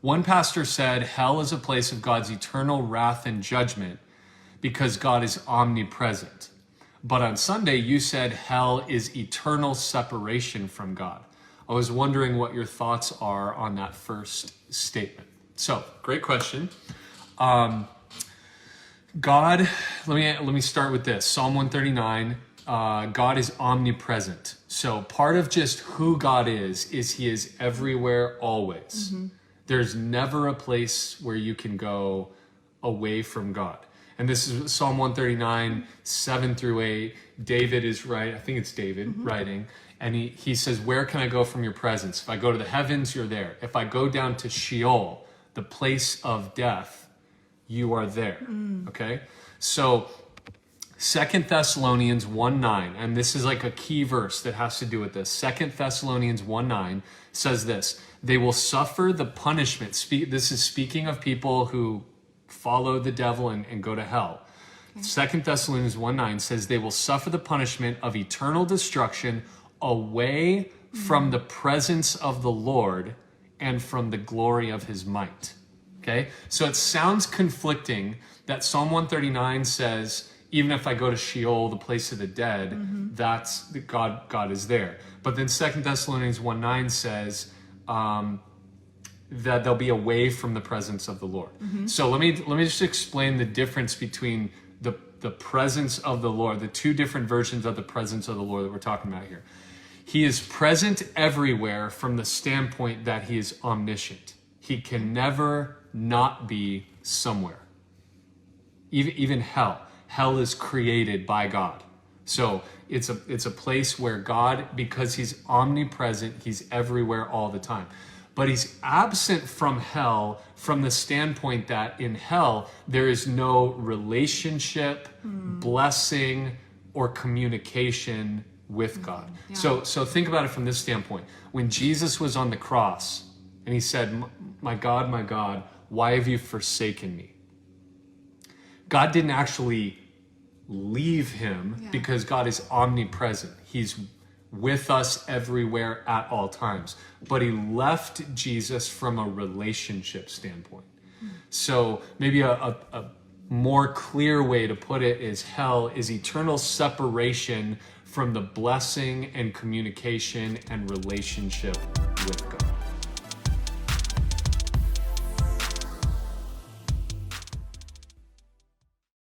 One pastor said hell is a place of God's eternal wrath and judgment because God is omnipresent. But on Sunday, you said hell is eternal separation from God. I was wondering what your thoughts are on that first statement. So, great question. God, let me start with this. Psalm 139, God is omnipresent. So part of just who God is he is everywhere always. Mm-hmm. There's never a place where you can go away from God. And this is Psalm 139, 7 through 8. David is right. I think it's David mm-hmm. writing. And he says, where can I go from your presence? If I go to the heavens, you're there. If I go down to Sheol, the place of death, you are there. Okay? So 2 Thessalonians 1:9, and this is like a key verse that has to do with this. 2 Thessalonians 1:9 says this, they will suffer the punishment. This is speaking of people who follow the devil and go to hell. Okay. 2 Thessalonians 1:9 says they will suffer the punishment of eternal destruction away from the presence of the Lord and from the glory of his might. Okay? So it sounds conflicting that Psalm 139 says, even if I go to Sheol, the place of the dead, mm-hmm. that's God is there. But then 2 Thessalonians 1:9 says that they'll be away from the presence of the Lord. Mm-hmm. So let me just explain the difference between the presence of the Lord, the two different versions of the presence of the Lord that we're talking about here. He is present everywhere from the standpoint that he is omniscient. He can never not be somewhere. Even hell. Hell is created by God. So it's a place where God, because he's omnipresent, he's everywhere all the time. But he's absent from hell from the standpoint that in hell, there is no relationship, blessing, or communication with God. Yeah. So think about it from this standpoint. When Jesus was on the cross and he said, my God, why have you forsaken me? God didn't actually leave him because God is omnipresent. He's with us everywhere at all times. But he left Jesus from a relationship standpoint. So maybe a more clear way to put it is hell is eternal separation from the blessing and communication and relationship with God.